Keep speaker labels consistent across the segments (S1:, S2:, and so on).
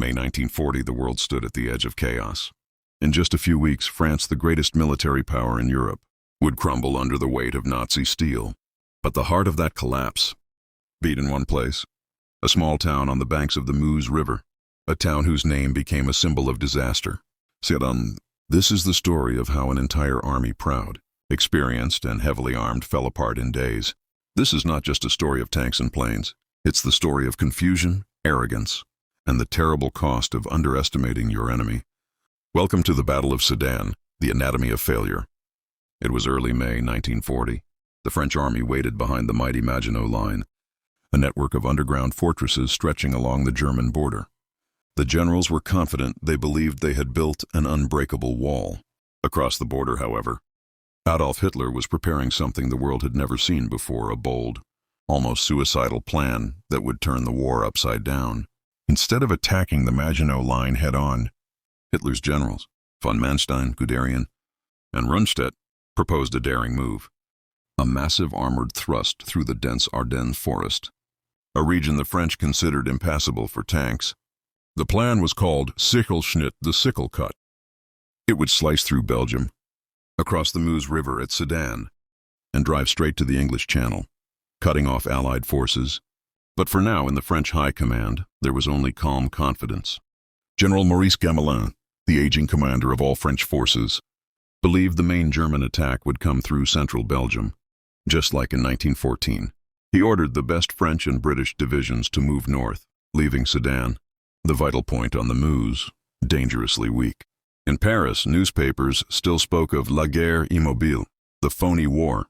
S1: May 1940, the world stood at the edge of chaos. In just a few weeks, France, the greatest military power in Europe, would crumble under the weight of Nazi steel. But the heart of that collapse beat in one place, a small town on the banks of the Meuse River, a town whose name became a symbol of disaster. Sedan. This is the story of how an entire army, proud, experienced, and heavily armed, fell apart in days. This is not just a story of tanks and planes. It's the story of confusion, arrogance, and the terrible cost of underestimating your enemy. Welcome to the Battle of Sedan, the anatomy of failure. It was early May 1940. The French army waited behind the mighty Maginot Line, a network of underground fortresses stretching along the German border. The generals were confident. They believed they had built an unbreakable wall. Across the border, however, Adolf Hitler was preparing something the world had never seen before, a bold, almost suicidal plan that would turn the war upside down. Instead of attacking the Maginot Line head-on, Hitler's generals, von Manstein, Guderian, and Rundstedt, proposed a daring move. A massive armored thrust through the dense Ardennes forest, a region the French considered impassable for tanks. The plan was called Sichelschnitt, the sickle cut. It would slice through Belgium, across the Meuse River at Sedan, and drive straight to the English Channel, cutting off Allied forces. But for now, in the French High Command, there was only calm confidence. General Maurice Gamelin, the aging commander of all French forces, believed the main German attack would come through central Belgium, just like in 1914. He ordered the best French and British divisions to move north, leaving Sedan, the vital point on the Meuse, dangerously weak. In Paris, newspapers still spoke of la guerre immobile, the phony war.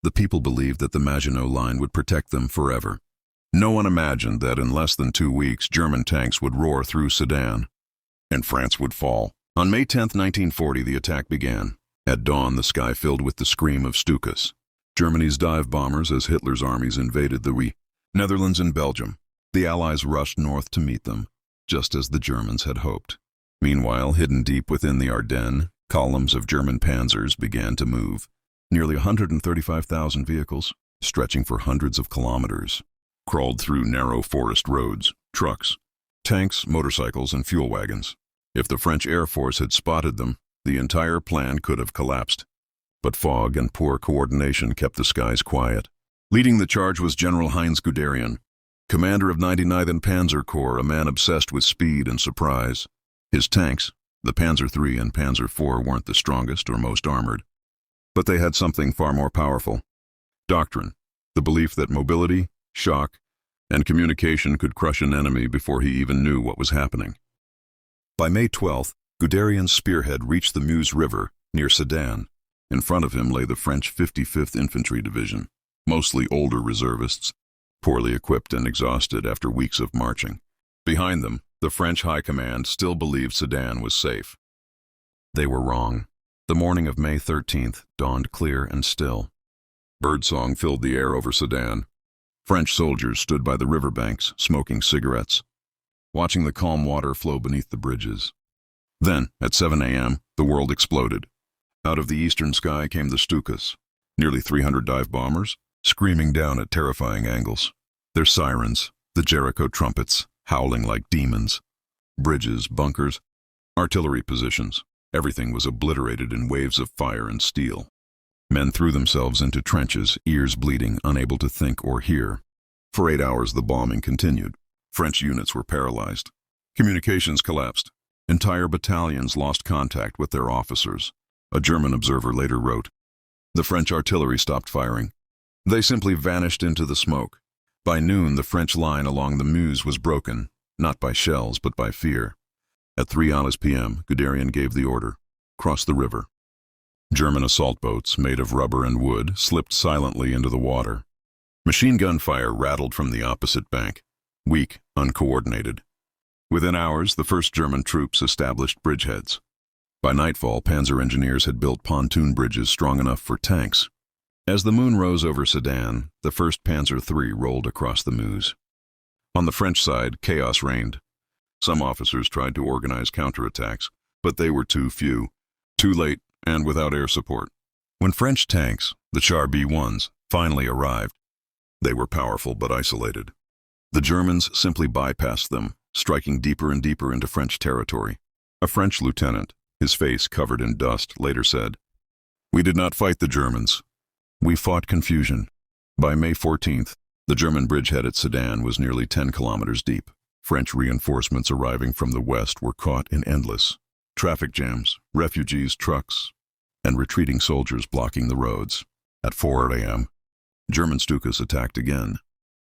S1: The people believed that the Maginot Line would protect them forever. No one imagined that in less than 2 weeks, German tanks would roar through Sedan, and France would fall. On May 10, 1940, the attack began. At dawn, the sky filled with the scream of Stukas, Germany's dive bombers, as Hitler's armies invaded the Netherlands and Belgium. The Allies rushed north to meet them, just as the Germans had hoped. Meanwhile, hidden deep within the Ardennes, columns of German panzers began to move. Nearly 135,000 vehicles, stretching for hundreds of kilometers, crawled through narrow forest roads, trucks, tanks, motorcycles, and fuel wagons. If the French Air Force had spotted them, the entire plan could have collapsed. But fog and poor coordination kept the skies quiet. Leading the charge was General Heinz Guderian, commander of 99th Panzer Corps, a man obsessed with speed and surprise. His tanks, the Panzer III and Panzer IV, weren't the strongest or most armored, but they had something far more powerful: doctrine, the belief that mobility, shock, and communication could crush an enemy before he even knew what was happening. By May 12th, Guderian's spearhead reached the Meuse River near Sedan. In front of him lay the French 55th Infantry Division, mostly older reservists, poorly equipped and exhausted after weeks of marching. Behind them, the French High Command still believed Sedan was safe. They were wrong. The morning of May 13th dawned clear and still. Birdsong filled the air over Sedan. French soldiers stood by the riverbanks, smoking cigarettes, watching the calm water flow beneath the bridges. Then, at 7 a.m., the world exploded. Out of the eastern sky came the Stukas, nearly 300 dive bombers, screaming down at terrifying angles. Their sirens, the Jericho trumpets, howling like demons. Bridges, bunkers, artillery positions, everything was obliterated in waves of fire and steel. Men threw themselves into trenches, ears bleeding, unable to think or hear. For 8 hours the bombing continued. French units were paralyzed. Communications collapsed. Entire battalions lost contact with their officers. A German observer later wrote, "The French artillery stopped firing. They simply vanished into the smoke." By noon, the French line along the Meuse was broken, not by shells, but by fear. At 3 p.m., Guderian gave the order: cross the river. German assault boats, made of rubber and wood, slipped silently into the water. Machine gun fire rattled from the opposite bank, weak, uncoordinated. Within hours, the first German troops established bridgeheads. By nightfall, panzer engineers had built pontoon bridges strong enough for tanks. As the moon rose over Sedan, the first Panzer III rolled across the Meuse. On the French side, chaos reigned. Some officers tried to organize counterattacks, but they were too few, too late, and without air support. When French tanks, the Char B1s, finally arrived, they were powerful but isolated. The Germans simply bypassed them, striking deeper and deeper into French territory. A French lieutenant, his face covered in dust, later said, "We did not fight the Germans. We fought confusion." By May 14th, the German bridgehead at Sedan was nearly 10 kilometers deep. French reinforcements arriving from the west were caught in endless traffic jams, refugees, trucks, and retreating soldiers blocking the roads. At 4 a.m., German Stukas attacked again,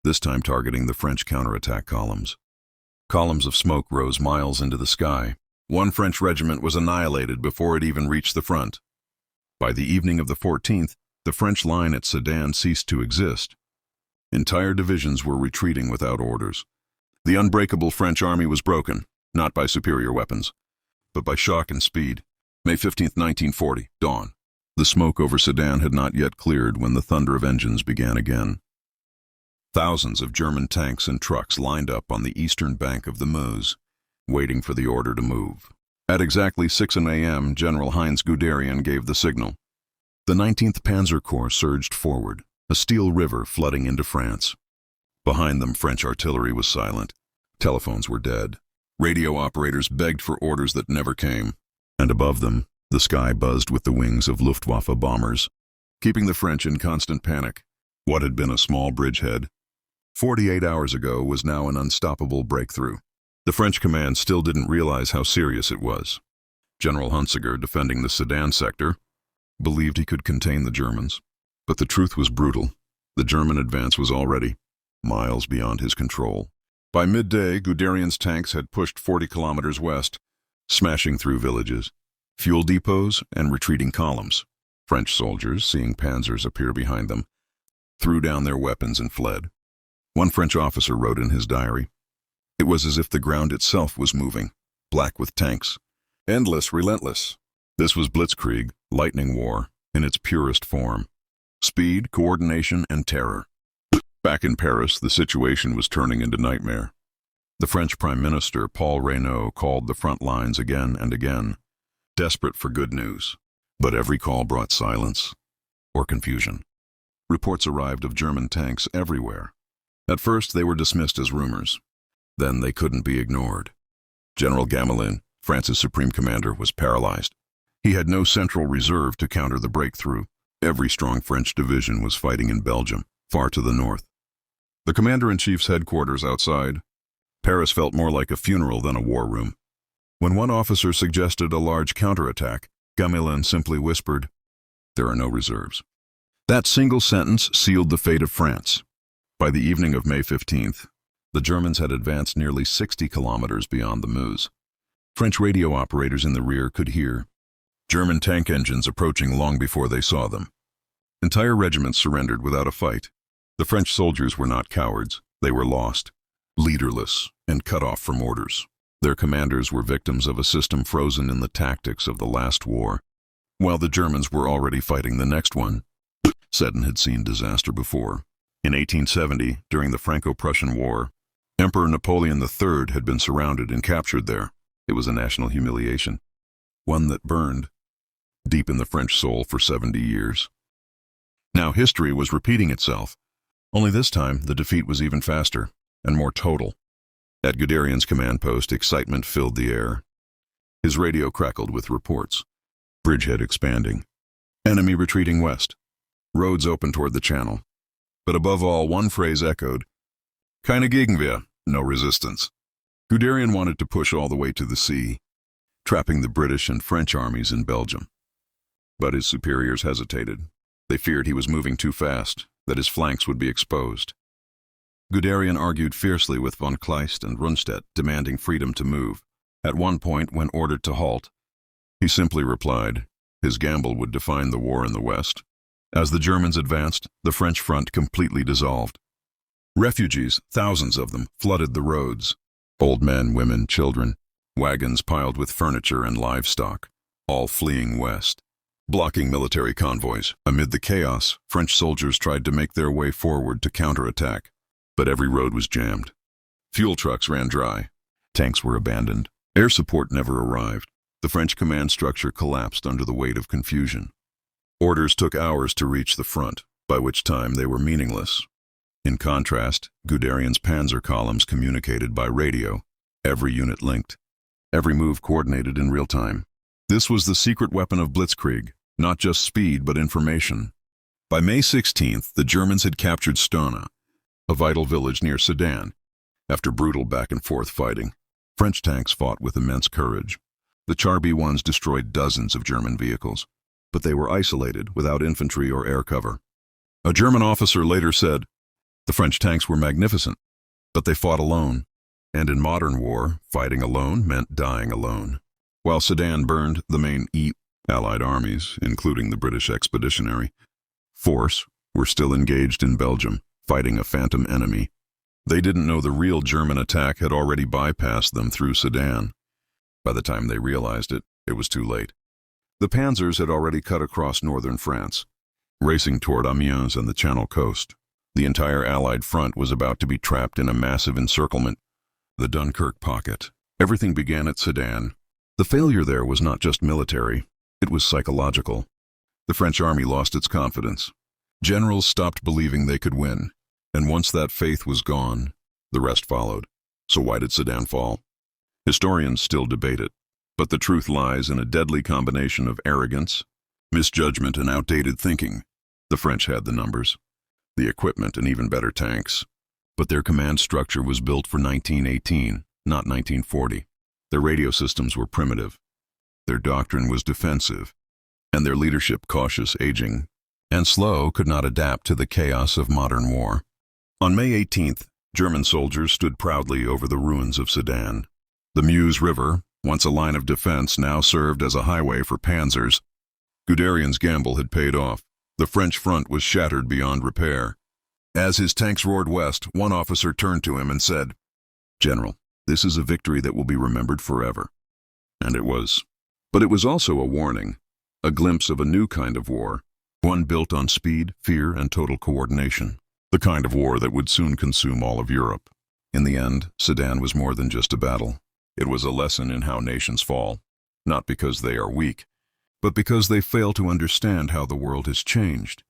S1: this time targeting the French counterattack columns. Columns of smoke rose miles into the sky. One French regiment was annihilated before it even reached the front. By the evening of the 14th, the French line at Sedan ceased to exist. Entire divisions were retreating without orders. The unbreakable French army was broken, not by superior weapons, but by shock and speed. May 15, 1940, dawn. The smoke over Sedan had not yet cleared when the thunder of engines began again. Thousands of German tanks and trucks lined up on the eastern bank of the Meuse, waiting for the order to move. At exactly 6 a.m., General Heinz Guderian gave the signal. The 19th Panzer Corps surged forward, a steel river flooding into France. Behind them, French artillery was silent. Telephones were dead. Radio operators begged for orders that never came. And above them, the sky buzzed with the wings of Luftwaffe bombers, keeping the French in constant panic. What had been a small bridgehead 48 hours ago was now an unstoppable breakthrough. The French command still didn't realize how serious it was. General Hunziker, defending the Sedan sector, believed he could contain the Germans. But the truth was brutal. The German advance was already miles beyond his control. By midday, Guderian's tanks had pushed 40 kilometers west, smashing through villages, fuel depots, and retreating columns. French soldiers, seeing panzers appear behind them, threw down their weapons and fled. One French officer wrote in his diary, "It was as if the ground itself was moving, black with tanks. Endless, relentless." This was Blitzkrieg, lightning war, in its purest form. Speed, coordination, and terror. Back in Paris, the situation was turning into nightmare. The French Prime Minister, Paul Reynaud, called the front lines again and again, desperate for good news. But every call brought silence or confusion. Reports arrived of German tanks everywhere. At first, they were dismissed as rumors. Then they couldn't be ignored. General Gamelin, France's supreme commander, was paralyzed. He had no central reserve to counter the breakthrough. Every strong French division was fighting in Belgium, far to the north. The commander-in-chief's headquarters outside, Paris felt more like a funeral than a war room. When one officer suggested a large counterattack, Gamelin simply whispered, "There are no reserves." That single sentence sealed the fate of France. By the evening of May 15th, the Germans had advanced nearly 60 kilometers beyond the Meuse. French radio operators in the rear could hear German tank engines approaching long before they saw them. Entire regiments surrendered without a fight. The French soldiers were not cowards. They were lost, leaderless, and cut off from orders. Their commanders were victims of a system frozen in the tactics of the last war, while the Germans were already fighting the next one. Sedan had seen disaster before. In 1870, during the Franco-Prussian War, Emperor Napoleon III had been surrounded and captured there. It was a national humiliation, one that burned deep in the French soul for 70 years. Now history was repeating itself. Only this time, the defeat was even faster and more total. At Guderian's command post, excitement filled the air. His radio crackled with reports. Bridgehead expanding. Enemy retreating west. Roads open toward the channel. But above all, one phrase echoed, "Keine Gegenwehr," no resistance. Guderian wanted to push all the way to the sea, trapping the British and French armies in Belgium. But his superiors hesitated. They feared he was moving too fast, that his flanks would be exposed. Guderian argued fiercely with von Kleist and Rundstedt, demanding freedom to move. At one point, when ordered to halt, he simply replied, his gamble would define the war in the West. As the Germans advanced, the French front completely dissolved. Refugees, thousands of them, flooded the roads. Old men, women, children, wagons piled with furniture and livestock, all fleeing west. Blocking military convoys, amid the chaos, French soldiers tried to make their way forward to counterattack. But every road was jammed. Fuel trucks ran dry. Tanks were abandoned. Air support never arrived. The French command structure collapsed under the weight of confusion. Orders took hours to reach the front, by which time they were meaningless. In contrast, Guderian's panzer columns communicated by radio. every unit linked, every move coordinated in real time. This was the secret weapon of Blitzkrieg, not just speed but information. By May 16th, the Germans had captured Stuka, a vital village near Sedan. After brutal back-and-forth fighting, French tanks fought with immense courage. The Char B-1s destroyed dozens of German vehicles, but they were isolated, without infantry or air cover. A German officer later said, "The French tanks were magnificent, but they fought alone." And in modern war, fighting alone meant dying alone. While Sedan burned, the main Allied armies, including the British Expeditionary Force, were still engaged in Belgium, fighting a phantom enemy. They didn't know the real German attack had already bypassed them through Sedan. By the time they realized it, it was too late. The panzers had already cut across northern France, racing toward Amiens and the Channel coast. The entire Allied front was about to be trapped in a massive encirclement, the Dunkirk pocket. Everything began at Sedan. The failure there was not just military, it was psychological. The French army lost its confidence. Generals stopped believing they could win, and once that faith was gone, the rest followed. So why did Sedan fall? Historians still debate it, but the truth lies in a deadly combination of arrogance, misjudgment, and outdated thinking. The French had the numbers, the equipment, and even better tanks, but their command structure was built for 1918, not 1940. Their radio systems were primitive, their doctrine was defensive, and their leadership cautious, aging, and slow, could not adapt to the chaos of modern war. On May 18th, German soldiers stood proudly over the ruins of Sedan. The Meuse River, once a line of defense, now served as a highway for panzers. Guderian's gamble had paid off. The French front was shattered beyond repair. As his tanks roared west, one officer turned to him and said, "General, this is a victory that will be remembered forever." And it was. But it was also a warning, a glimpse of a new kind of war, one built on speed, fear, and total coordination. The kind of war that would soon consume all of Europe. In the end, Sedan was more than just a battle. It was a lesson in how nations fall, not because they are weak, but because they fail to understand how the world has changed.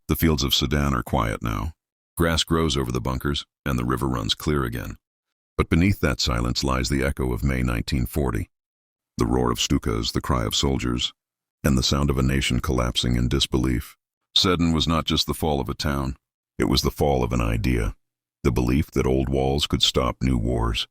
S1: The fields of Sedan are quiet now. Grass grows over the bunkers, and the river runs clear again. But beneath that silence lies the echo of May 1940. The roar of Stukas, the cry of soldiers, and the sound of a nation collapsing in disbelief. Sedan was not just the fall of a town. It was the fall of an idea, the belief that old walls could stop new wars.